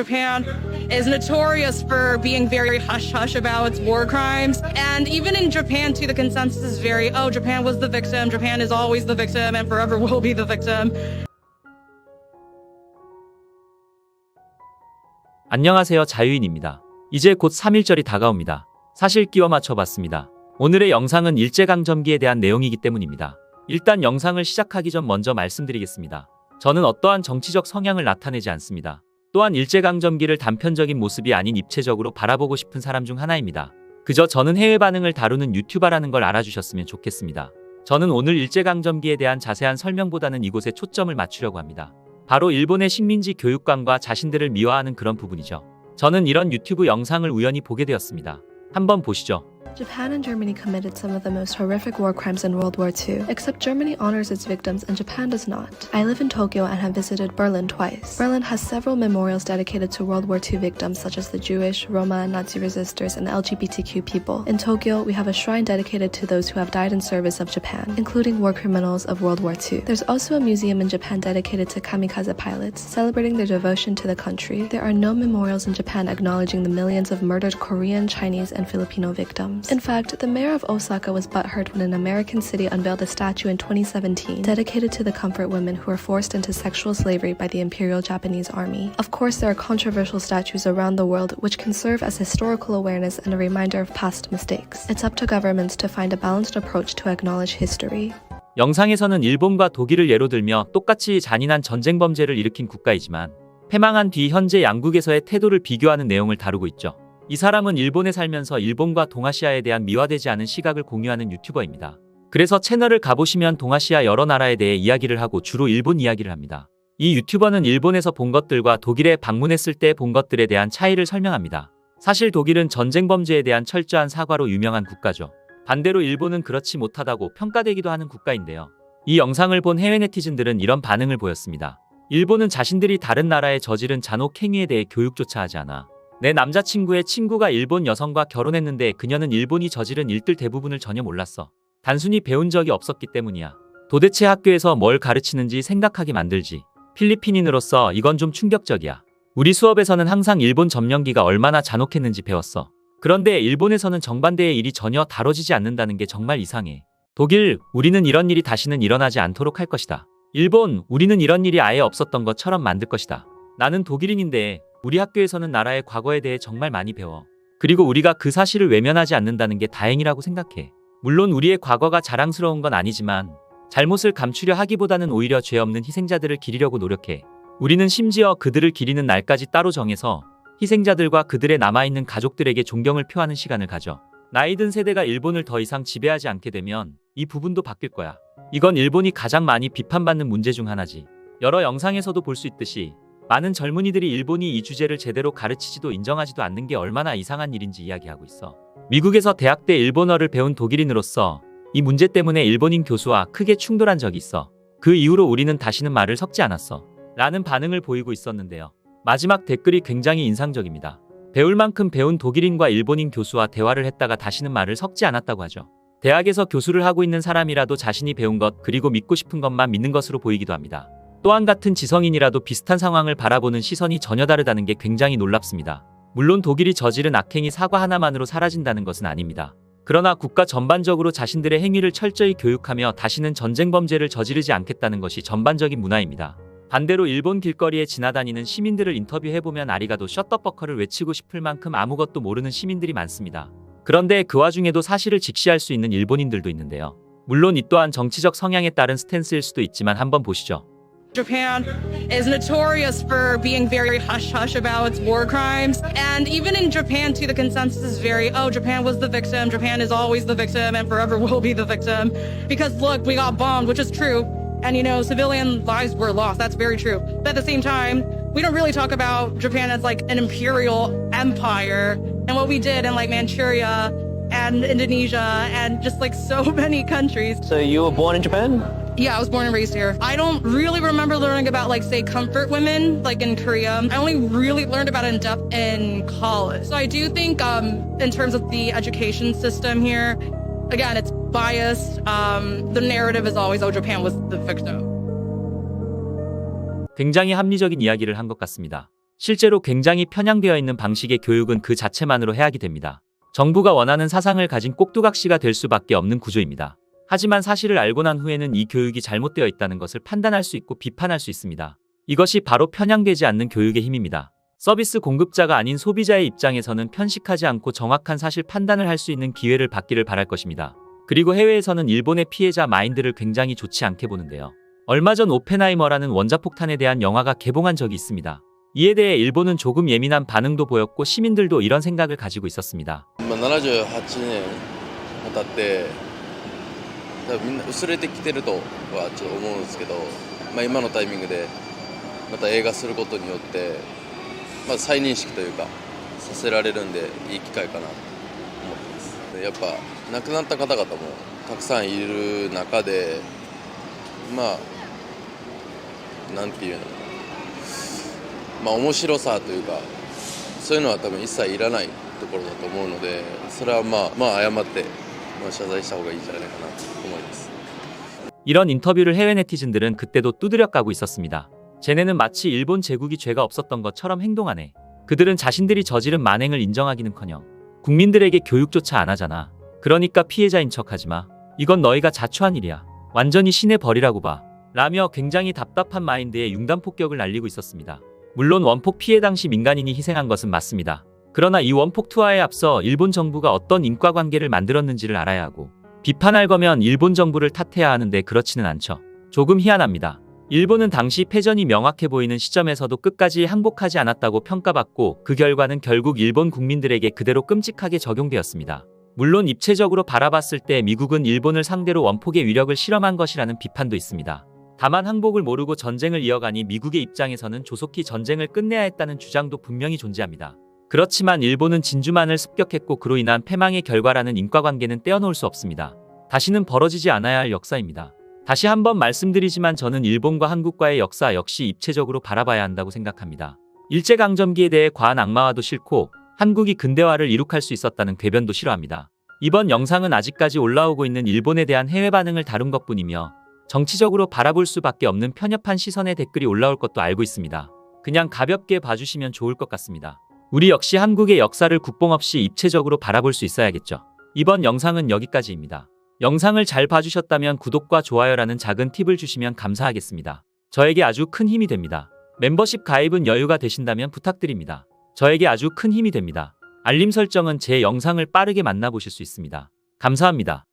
Japan is notorious for being very hush-hush about its war crimes. And even in Japan, too, the consensus is very, oh, Japan was the victim, Japan is always the victim, and forever will be the victim. 안녕하세요, 자유인입니다. 이제 곧 3.1절이 다가옵니다. 사실 끼워 맞춰봤습니다. 오늘의 영상은 일제강점기에 대한 내용이기 때문입니다. 일단 영상을 시작하기 전 먼저 말씀드리겠습니다. 저는 어떠한 정치적 성향을 나타내지 않습니다. 또한 일제강점기를 단편적인 모습이 아닌 입체적으로 바라보고 싶은 사람 중 하나입니다. 그저 저는 해외 반응을 다루는 유튜버라는 걸 알아주셨으면 좋겠습니다. 저는 오늘 일제강점기에 대한 자세한 설명보다는 이곳에 초점을 맞추려고 합니다. 바로 일본의 식민지 교육관과 자신들을 미화하는 그런 부분이죠. 저는 이런 유튜브 영상을 우연히 보게 되었습니다. 한번 보시죠. Japan and Germany committed some of the most horrific war crimes in World War II, except Germany honors its victims and Japan does not. I live in Tokyo and have visited Berlin twice. Berlin has several memorials dedicated to World War II victims such as the Jewish, Roma, Nazi resistors, and LGBTQ people. In Tokyo, we have a shrine dedicated to those who have died in service of Japan, including war criminals of World War II. There's also a museum in Japan dedicated to kamikaze pilots, celebrating their devotion to the country. There are no memorials in Japan acknowledging the millions of murdered Korean, Chinese, and Filipino victims. In fact, the mayor of Osaka was butthurt when an American city unveiled a statue in 2017 dedicated to the comfort women who were forced into sexual slavery by the Imperial Japanese Army. Of course, there are controversial statues around the world which can serve as historical awareness and a reminder of past mistakes. It's up to governments to find a balanced approach to acknowledge history. 영상에서는 일본과 독일을 예로 들며 똑같이 잔인한 전쟁 범죄를 일으킨 국가이지만 패망한 뒤 현재 양국에서의 태도를 비교하는 내용을 다루고 있죠. 이 사람은 일본에 살면서 일본과 동아시아에 대한 미화되지 않은 시각을 공유하는 유튜버입니다. 그래서 채널을 가보시면 동아시아 여러 나라에 대해 이야기를 하고 주로 일본 이야기를 합니다. 이 유튜버는 일본에서 본 것들과 독일에 방문했을 때 본 것들에 대한 차이를 설명합니다. 사실 독일은 전쟁 범죄에 대한 철저한 사과로 유명한 국가죠. 반대로 일본은 그렇지 못하다고 평가되기도 하는 국가인데요. 이 영상을 본 해외 네티즌들은 이런 반응을 보였습니다. 일본은 자신들이 다른 나라에 저지른 잔혹 행위에 대해 교육조차 하지 않아. 내 남자친구의 친구가 일본 여성과 결혼했는데 그녀는 일본이 저지른 일들 대부분을 전혀 몰랐어. 단순히 배운 적이 없었기 때문이야. 도대체 학교에서 뭘 가르치는지 생각하게 만들지. 필리핀인으로서 이건 좀 충격적이야. 우리 수업에서는 항상 일본 점령기가 얼마나 잔혹했는지 배웠어. 그런데 일본에서는 정반대의 일이 전혀 다뤄지지 않는다는 게 정말 이상해. 독일, 우리는 이런 일이 다시는 일어나지 않도록 할 것이다. 일본, 우리는 이런 일이 아예 없었던 것처럼 만들 것이다. 나는 독일인인데 우리 학교에서는 나라의 과거에 대해 정말 많이 배워. 그리고 우리가 그 사실을 외면하지 않는다는 게 다행이라고 생각해. 물론 우리의 과거가 자랑스러운 건 아니지만 잘못을 감추려 하기보다는 오히려 죄 없는 희생자들을 기리려고 노력해. 우리는 심지어 그들을 기리는 날까지 따로 정해서 희생자들과 그들의 남아있는 가족들에게 존경을 표하는 시간을 가져. 나이 든 세대가 일본을 더 이상 지배하지 않게 되면 이 부분도 바뀔 거야. 이건 일본이 가장 많이 비판받는 문제 중 하나지. 여러 영상에서도 볼 수 있듯이 많은 젊은이들이 일본이 이 주제를 제대로 가르치지도 인정하지도 않는 게 얼마나 이상한 일인지 이야기하고 있어. 미국에서 대학 때 일본어를 배운 독일인으로서 이 문제 때문에 일본인 교수와 크게 충돌한 적이 있어. 그 이후로 우리는 다시는 말을 섞지 않았어. 라는 반응을 보이고 있었는데요. 마지막 댓글이 굉장히 인상적입니다. 배울 만큼 배운 독일인과 일본인 교수와 대화를 했다가 다시는 말을 섞지 않았다고 하죠. 대학에서 교수를 하고 있는 사람이라도 자신이 배운 것 그리고 믿고 싶은 것만 믿는 것으로 보이기도 합니다. 또한 같은 지성인이라도 비슷한 상황을 바라보는 시선이 전혀 다르다는 게 굉장히 놀랍습니다. 물론 독일이 저지른 악행이 사과 하나만으로 사라진다는 것은 아닙니다. 그러나 국가 전반적으로 자신들의 행위를 철저히 교육하며 다시는 전쟁 범죄를 저지르지 않겠다는 것이 전반적인 문화입니다. 반대로 일본 길거리에 지나다니는 시민들을 인터뷰해보면 아리가도 셔터버커를 외치고 싶을 만큼 아무것도 모르는 시민들이 많습니다. 그런데 그 와중에도 사실을 직시할 수 있는 일본인들도 있는데요. 물론 이 또한 정치적 성향에 따른 스탠스일 수도 있지만 한번 보시죠. Japan is notorious for being very hush-hush about its war crimes. And even in Japan, too, the consensus is very, oh, Japan was the victim, Japan is always the victim, and forever will be the victim. Because look, we got bombed, which is true. And, you know, civilian lives were lost. That's very true. But at the same time, we don't really talk about Japan as like an imperial empire and what we did in like Manchuria and Indonesia and just like so many countries. So you were born in Japan? Yeah, I was born and raised here. I don't really remember learning about, like, say, comfort women, like in Korea. I only really learned about it in depth in college. So I do think, in terms of the education system here, again, it's biased. The narrative is always, oh, Japan was the victim. 굉장히 합리적인 이야기를 한 것 같습니다. 실제로 굉장히 편향되어 있는 방식의 교육은 그 자체만으로 해악이 됩니다. 정부가 원하는 사상을 가진 꼭두각시가 될 수밖에 없는 구조입니다. 하지만 사실을 알고 난 후에는 이 교육이 잘못되어 있다는 것을 판단할 수 있고 비판할 수 있습니다. 이것이 바로 편향되지 않는 교육의 힘입니다. 서비스 공급자가 아닌 소비자의 입장에서는 편식하지 않고 정확한 사실 판단을 할 수 있는 기회를 받기를 바랄 것입니다. 그리고 해외에서는 일본의 피해자 마인드를 굉장히 좋지 않게 보는데요. 얼마 전 오펜하이머라는 원자폭탄에 대한 영화가 개봉한 적이 있습니다. 이에 대해 일본은 조금 예민한 반응도 보였고 시민들도 이런 생각을 가지고 있었습니다. 78年経って多分みんな薄れてきてるとはちょっと思うんですけど、今のタイミングでまた映画することによって、再認識というかさせられるんでいい機会かなと思ってます。でやっぱ亡くなった方々もたくさんいる中で、なんていうの、面白さというかそういうのは多分一切いらないところだと思うので、それは謝って謝罪した方がいいんじゃないかなと思います。 이런 인터뷰를 해외 네티즌들은 그때도 두드려 까고 있었습니다. 쟤네는 마치 일본 제국이 죄가 없었던 것처럼 행동하네. 그들은 자신들이 저지른 만행을 인정하기는커녕 국민들에게 교육조차 안 하잖아. 그러니까 피해자인 척하지 마. 이건 너희가 자초한 일이야. 완전히 신의 벌이라고 봐. 라며 굉장히 답답한 마인드에 융단폭격을 날리고 있었습니다. 물론 원폭 피해 당시 민간인이 희생한 것은 맞습니다. 그러나 이 원폭 투하에 앞서 일본 정부가 어떤 인과관계를 만들었는지를 알아야 하고, 비판할 거면 일본 정부를 탓해야 하는데 그렇지는 않죠. 조금 희한합니다. 일본은 당시 패전이 명확해 보이는 시점에서도 끝까지 항복하지 않았다고 평가받고, 그 결과는 결국 일본 국민들에게 그대로 끔찍하게 적용되었습니다. 물론 입체적으로 바라봤을 때 미국은 일본을 상대로 원폭의 위력을 실험한 것이라는 비판도 있습니다. 다만 항복을 모르고 전쟁을 이어가니 미국의 입장에서는 조속히 전쟁을 끝내야 했다는 주장도 분명히 존재합니다. 그렇지만 일본은 진주만을 습격했고 그로 인한 패망의 결과라는 인과관계는 떼어놓을 수 없습니다. 다시는 벌어지지 않아야 할 역사입니다. 다시 한번 말씀드리지만 저는 일본과 한국과의 역사 역시 입체적으로 바라봐야 한다고 생각합니다. 일제강점기에 대해 과한 악마화도 싫고 한국이 근대화를 이룩할 수 있었다는 궤변도 싫어합니다. 이번 영상은 아직까지 올라오고 있는 일본에 대한 해외 반응을 다룬 것뿐이며 정치적으로 바라볼 수밖에 없는 편협한 시선의 댓글이 올라올 것도 알고 있습니다. 그냥 가볍게 봐주시면 좋을 것 같습니다. 우리 역시 한국의 역사를 국뽕 없이 입체적으로 바라볼 수 있어야겠죠. 이번 영상은 여기까지입니다. 영상을 잘 봐주셨다면 구독과 좋아요라는 작은 팁을 주시면 감사하겠습니다. 저에게 아주 큰 힘이 됩니다. 멤버십 가입은 여유가 되신다면 부탁드립니다. 저에게 아주 큰 힘이 됩니다. 알림 설정은 제 영상을 빠르게 만나보실 수 있습니다. 감사합니다.